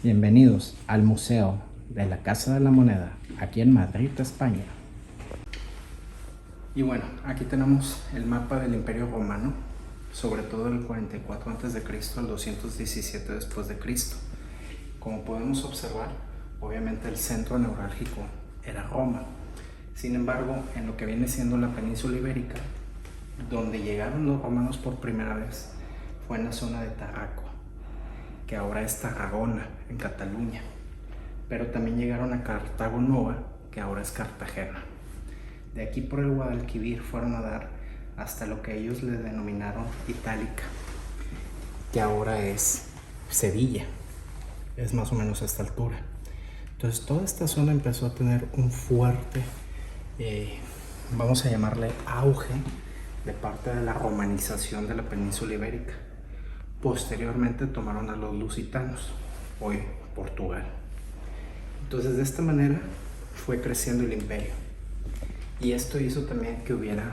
Bienvenidos al Museo de la Casa de la Moneda, aquí en Madrid, España. Y bueno, aquí tenemos el mapa del Imperio Romano, sobre todo del 44 a.C. al 217 después de Cristo. Como podemos observar, obviamente el centro neurálgico era Roma. Sin embargo, en lo que viene siendo la península ibérica, donde llegaron los romanos por primera vez, fue en la zona de Tarraco, que ahora es Tarragona, en Cataluña. Pero también llegaron a Cartago Nova, que ahora es Cartagena. De aquí por el Guadalquivir fueron a dar hasta lo que ellos le denominaron Itálica, que ahora es Sevilla. Es más o menos a esta altura. Entonces toda esta zona empezó a tener un fuerte, vamos a llamarle auge, de parte de la romanización de la península ibérica. Posteriormente tomaron a los lusitanos, hoy Portugal. Entonces de esta manera fue creciendo el imperio. Y esto hizo también que hubiera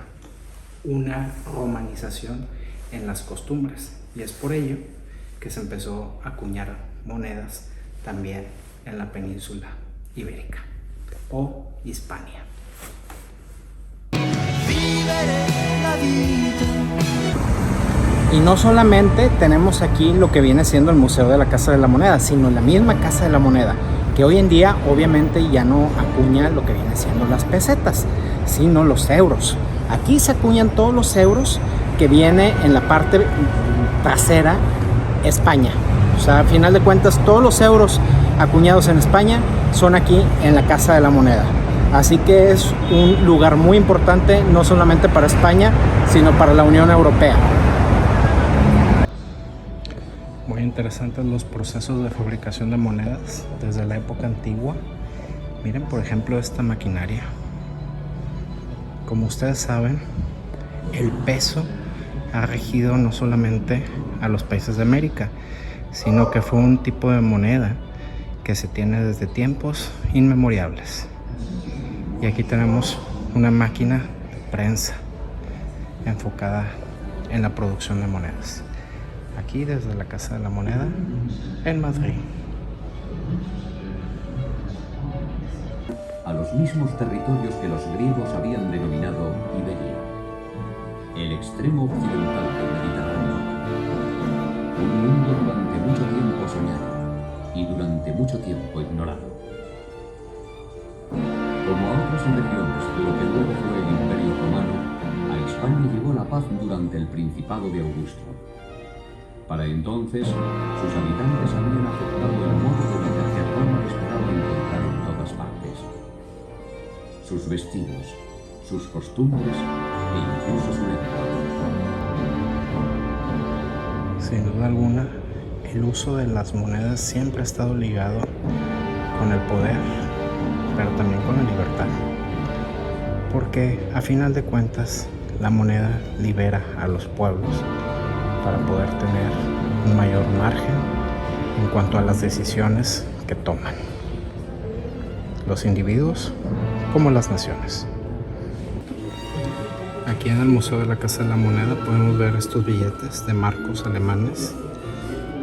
una romanización en las costumbres. Y es por ello que se empezó a acuñar monedas también en la península ibérica o Hispania. Y no solamente tenemos aquí lo que viene siendo el Museo de la Casa de la Moneda, sino la misma Casa de la Moneda, que hoy en día obviamente ya no acuña lo que viene siendo las pesetas, sino los euros. Aquí se acuñan todos los euros que viene en la parte trasera España. O sea, a final de cuentas, todos los euros acuñados en España son aquí en la Casa de la Moneda. Así que es un lugar muy importante, no solamente para España, sino para la Unión Europea. Muy interesantes los procesos de fabricación de monedas desde la época antigua. Miren, por ejemplo, esta maquinaria. Como ustedes saben, el peso ha regido no solamente a los países de América, sino que fue un tipo de moneda que se tiene desde tiempos inmemoriales. Y aquí tenemos una máquina de prensa enfocada en la producción de monedas. Aquí desde la Casa de la Moneda en Madrid. A los mismos territorios que los griegos habían denominado Iberia, el extremo occidental del Mediterráneo, un mundo durante mucho tiempo soñado y durante mucho tiempo ignorado. Como a otras regiones de lo que luego fue el Imperio Romano, a España llegó la paz durante el Principado de Augusto. Para entonces, sus habitantes habían aceptado el modo de vida que Roma esperaba encontrar en todas partes. Sus vestidos, sus costumbres e incluso su lengua. Sin duda alguna, el uso de las monedas siempre ha estado ligado con el poder, pero también con la libertad. Porque a final de cuentas, la moneda libera a los pueblos para poder tener un mayor margen en cuanto a las decisiones que toman los individuos como las naciones. Aquí en el Museo de la Casa de la Moneda podemos ver estos billetes de marcos alemanes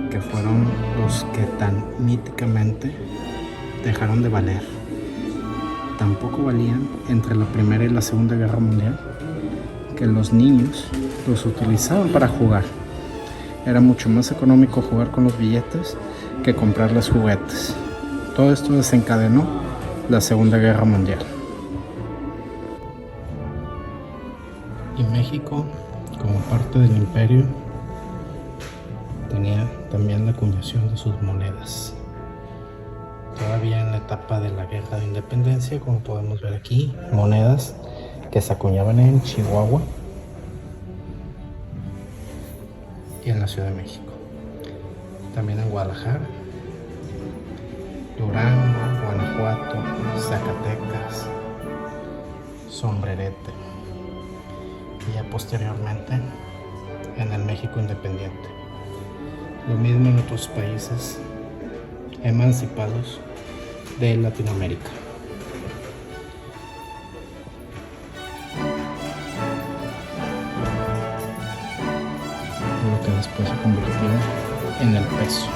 que fueron los que tan míticamente dejaron de valer. Tampoco valían entre la Primera y la Segunda Guerra Mundial, que los niños los utilizaban para jugar. Era mucho más económico jugar con los billetes que comprarles juguetes. Todo esto desencadenó la Segunda Guerra Mundial. Y México, como parte del imperio, tenía también la acuñación de sus monedas. Todavía en la etapa de la Guerra de Independencia, como podemos ver aquí, monedas que se acuñaban en Chihuahua y en la Ciudad de México. También en Guadalajara, Durango, Guanajuato, Zacatecas, Sombrerete y ya posteriormente en el México independiente. Lo mismo en otros países emancipados de Latinoamérica. Lo que después se convirtió en el peso.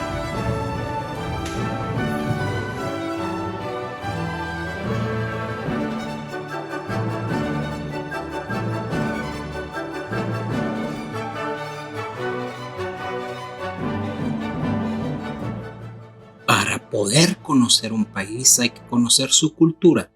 para poder conocer un país hay que conocer su cultura,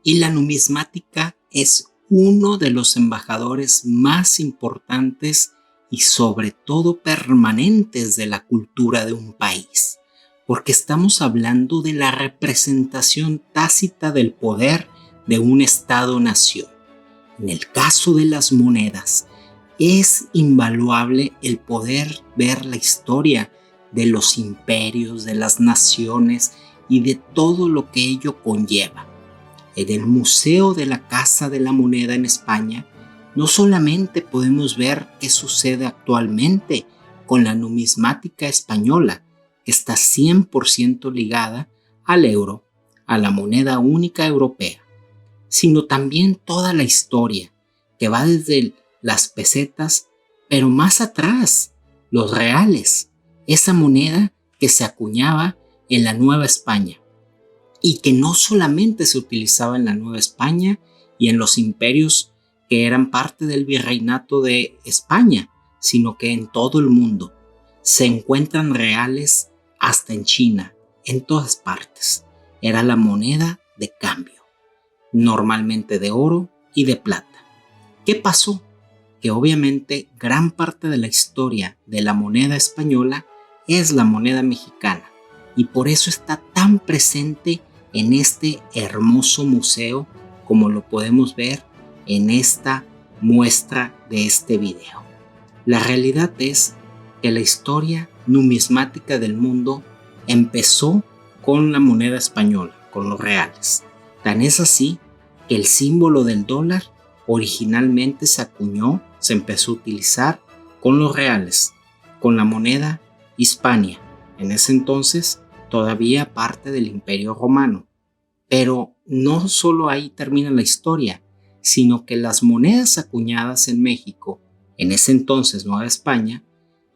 y la numismática es uno de los embajadores más importantes y sobre todo permanentes de la cultura de un país, porque estamos hablando de la representación tácita del poder de un Estado-nación. En el caso de las monedas, es invaluable el poder ver la historia de los imperios, de las naciones y de todo lo que ello conlleva. En el Museo de la Casa de la Moneda en España, no solamente podemos ver qué sucede actualmente con la numismática española, que está 100% ligada al euro, a la moneda única europea, sino también toda la historia, que va desde las pesetas, pero más atrás, los reales, esa moneda que se acuñaba en la Nueva España y que no solamente se utilizaba en la Nueva España y en los imperios que eran parte del virreinato de España, sino que en todo el mundo. Se encuentran reales hasta en China, en todas partes. Era la moneda de cambio, normalmente de oro y de plata. ¿Qué pasó? Que obviamente gran parte de la historia de la moneda española es la moneda mexicana, y por eso está tan presente en este hermoso museo, como lo podemos ver en esta muestra de este video. La realidad es que la historia numismática del mundo empezó con la moneda española, con los reales. Tan es así que el símbolo del dólar originalmente se acuñó, se empezó a utilizar con los reales, con la moneda Hispania, en ese entonces todavía parte del Imperio Romano. Pero no solo ahí termina la historia, sino que las monedas acuñadas en México, en ese entonces Nueva España,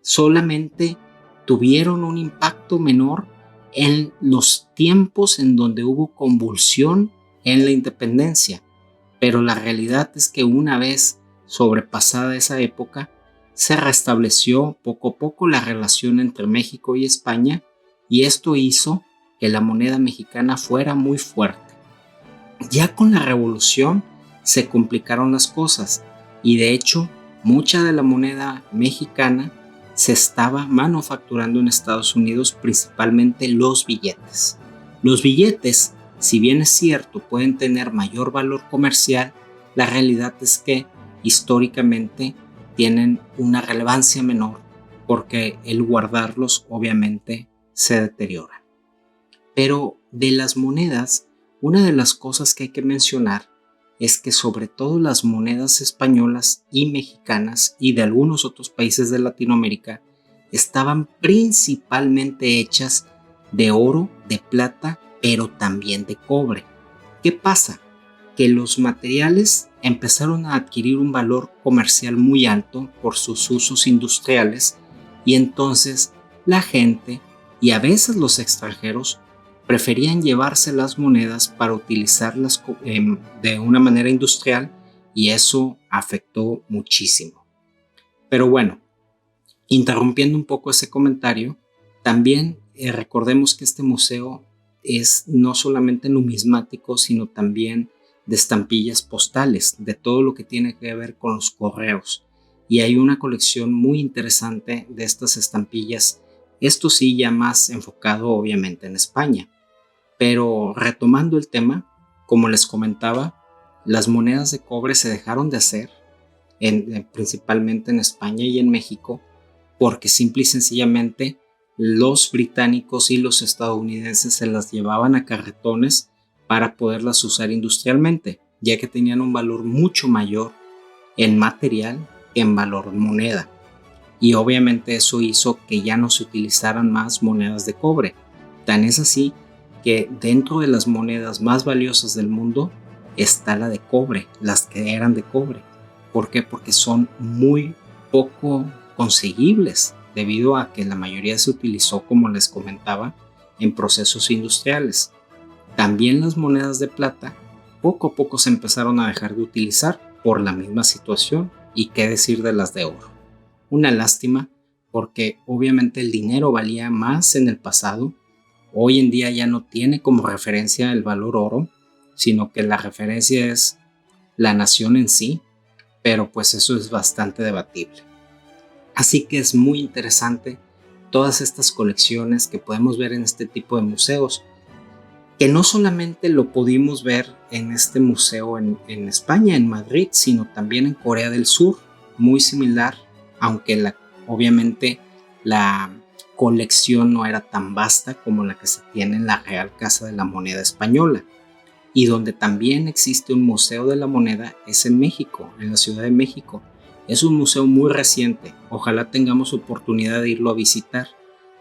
solamente tuvieron un impacto menor en los tiempos en donde hubo convulsión en la independencia. Pero la realidad es que una vez sobrepasada esa época, se restableció poco a poco la relación entre México y España, y esto hizo que la moneda mexicana fuera muy fuerte. Ya con la revolución se complicaron las cosas, y de hecho mucha de la moneda mexicana se estaba manufacturando en Estados Unidos, principalmente los billetes. Los billetes, si bien es cierto, pueden tener mayor valor comercial, la realidad es que históricamente tienen una relevancia menor porque el guardarlos obviamente se deteriora. Pero de las monedas, una de las cosas que hay que mencionar es que sobre todo las monedas españolas y mexicanas y de algunos otros países de Latinoamérica estaban principalmente hechas de oro, de plata, pero también de cobre. ¿Qué pasa? Que los materiales empezaron a adquirir un valor comercial muy alto por sus usos industriales, y entonces la gente y a veces los extranjeros preferían llevarse las monedas para utilizarlas de una manera industrial, y eso afectó muchísimo. Pero bueno, interrumpiendo un poco ese comentario, también recordemos que este museo es no solamente numismático, sino también de estampillas postales, de todo lo que tiene que ver con los correos. Y hay una colección muy interesante de estas estampillas, esto sí ya más enfocado obviamente en España. Pero retomando el tema, como les comentaba, las monedas de cobre se dejaron de hacer, principalmente en España y en México, porque simple y sencillamente los británicos y los estadounidenses se las llevaban a carretones para poderlas usar industrialmente, ya que tenían un valor mucho mayor en material que en valor moneda. Y obviamente eso hizo que ya no se utilizaran más monedas de cobre. Tan es así que dentro de las monedas más valiosas del mundo está la de cobre, las que eran de cobre. ¿Por qué? Porque son muy poco conseguibles, debido a que la mayoría se utilizó, como les comentaba, en procesos industriales. También las monedas de plata poco a poco se empezaron a dejar de utilizar por la misma situación, y qué decir de las de oro. Una lástima, porque obviamente el dinero valía más en el pasado, Hoy en día ya no tiene como referencia el valor oro, sino que la referencia es la nación en sí, pero pues eso es bastante debatible. Así que es muy interesante todas estas colecciones que podemos ver en este tipo de museos, que no solamente lo pudimos ver en este museo en España, en Madrid, sino también en Corea del Sur, muy similar, aunque obviamente la colección no era tan vasta como la que se tiene en la Real Casa de la Moneda Española. Y donde también existe un museo de la moneda es en México, en la Ciudad de México. Es un museo muy reciente, ojalá tengamos oportunidad de irlo a visitar.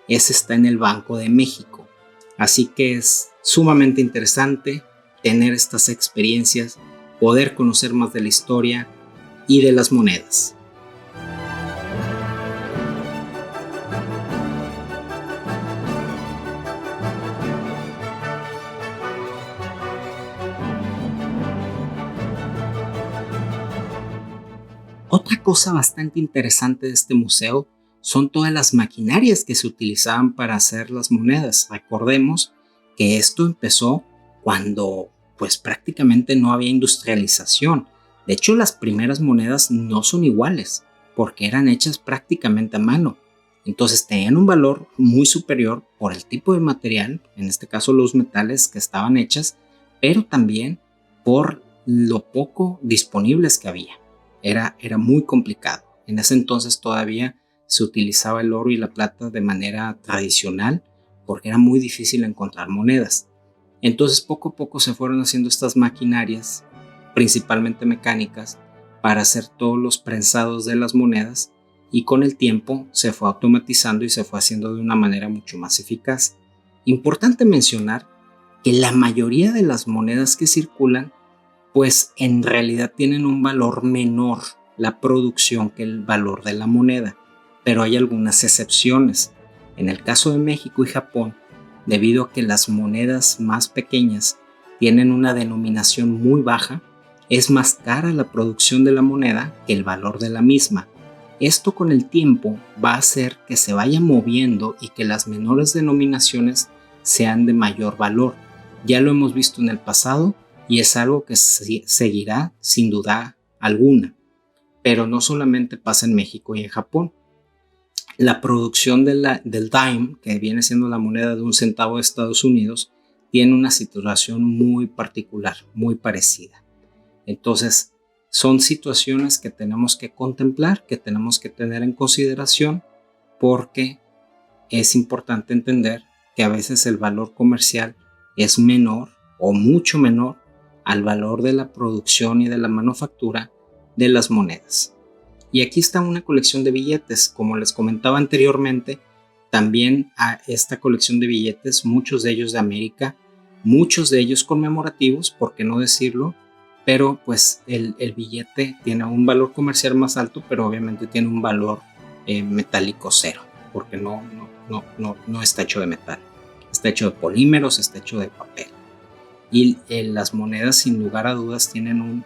Ese está en el Banco de México. Así que es sumamente interesante tener estas experiencias, poder conocer más de la historia y de las monedas. Otra cosa bastante interesante de este museo son todas las maquinarias que se utilizaban para hacer las monedas. Recordemos que esto empezó cuando pues prácticamente no había industrialización. De hecho, las primeras monedas no son iguales porque eran hechas prácticamente a mano. Entonces tenían un valor muy superior por el tipo de material, en este caso los metales que estaban hechas, pero también por lo poco disponibles que había. Era muy complicado. En ese entonces todavía se utilizaba el oro y la plata de manera tradicional porque era muy difícil encontrar monedas. Entonces poco a poco se fueron haciendo estas maquinarias, principalmente mecánicas, para hacer todos los prensados de las monedas, y con el tiempo se fue automatizando y se fue haciendo de una manera mucho más eficaz. Importante mencionar que la mayoría de las monedas que circulan pues en realidad tienen un valor menor la producción que el valor de la moneda, pero hay algunas excepciones. En el caso de México y Japón, debido a que las monedas más pequeñas tienen una denominación muy baja, es más cara la producción de la moneda que el valor de la misma. Esto con el tiempo va a hacer que se vaya moviendo y que las menores denominaciones sean de mayor valor. Ya lo hemos visto en el pasado y es algo que seguirá sin duda alguna. Pero no solamente pasa en México y en Japón. La producción del dime, que viene siendo la moneda de 1 centavo de Estados Unidos, tiene una situación muy particular, muy parecida. Entonces, son situaciones que tenemos que contemplar, que tenemos que tener en consideración, porque es importante entender que a veces el valor comercial es menor o mucho menor al valor de la producción y de la manufactura de las monedas. Y aquí está una colección de billetes. Como les comentaba anteriormente, también a esta colección de billetes, muchos de ellos de América, muchos de ellos conmemorativos, por qué no decirlo, pero pues el billete tiene un valor comercial más alto, pero obviamente tiene un valor metálico cero, porque no está hecho de metal, está hecho de polímeros, está hecho de papel. Y las monedas sin lugar a dudas tienen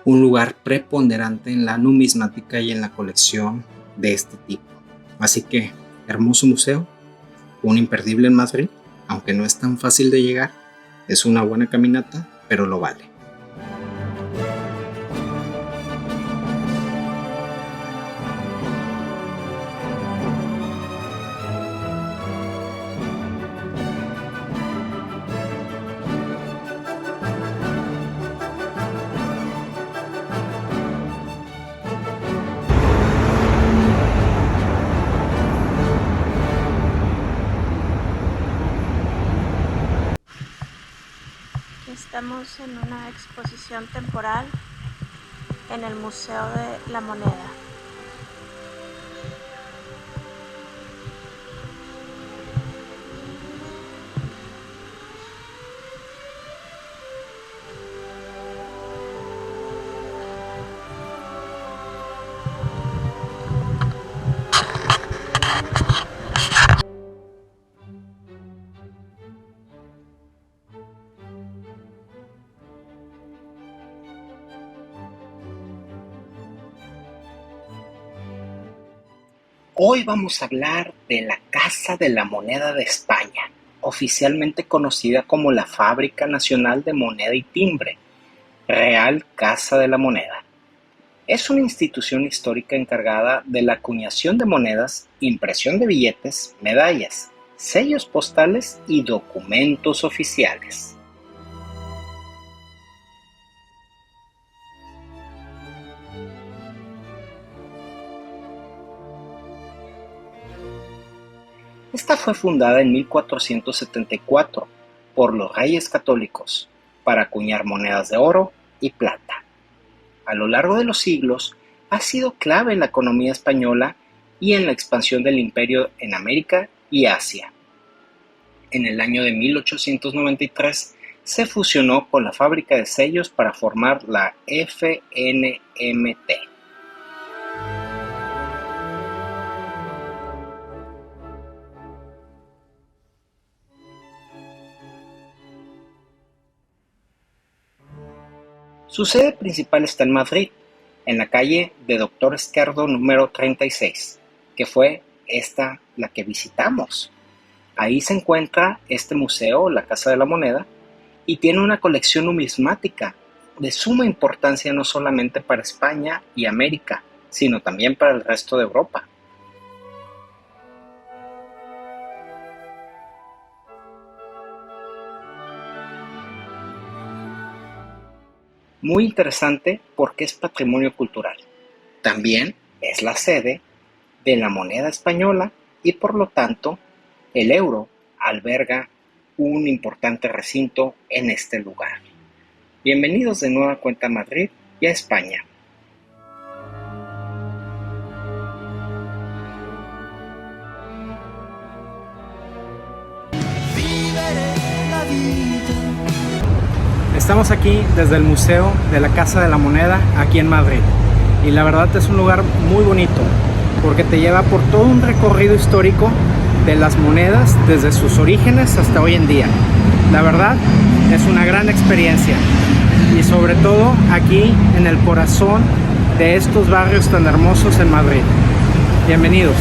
un lugar preponderante en la numismática y en la colección de este tipo. Así que hermoso museo, un imperdible en Madrid, aunque no es tan fácil de llegar, es una buena caminata, pero lo vale. Estamos en una exposición temporal en el Museo de la Moneda. Hoy vamos a hablar de la Casa de la Moneda de España. oficialmente conocida como la Fábrica Nacional de Moneda y Timbre, Real Casa de la Moneda. Es una institución histórica encargada de la acuñación de monedas, impresión de billetes, medallas, sellos postales y documentos oficiales. Esta fue fundada en 1474 por los Reyes Católicos para acuñar monedas de oro y plata. A lo largo de los siglos ha sido clave en la economía española y en la expansión del imperio en América y Asia. En el año de 1893 se fusionó con la fábrica de sellos para formar la FNMT. Su sede principal está en Madrid, en la calle de Doctor Esquerdo número 36, que fue esta la que visitamos. Ahí se encuentra este museo, la Casa de la Moneda, y tiene una colección numismática de suma importancia no solamente para España y América, sino también para el resto de Europa. Muy interesante porque es patrimonio cultural. También es la sede de la moneda española y por lo tanto el euro alberga un importante recinto en este lugar. Bienvenidos de nueva cuenta a Madrid y a España. Estamos aquí desde el Museo de la Casa de la Moneda, aquí en Madrid. Y la verdad es un lugar muy bonito, porque te lleva por todo un recorrido histórico de las monedas, desde sus orígenes hasta hoy en día. La verdad es una gran experiencia. Y sobre todo aquí en el corazón de estos barrios tan hermosos en Madrid. Bienvenidos.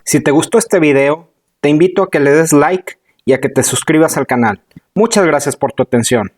Si te gustó este video, te invito a que le des like y a que te suscribas al canal. Muchas gracias por tu atención.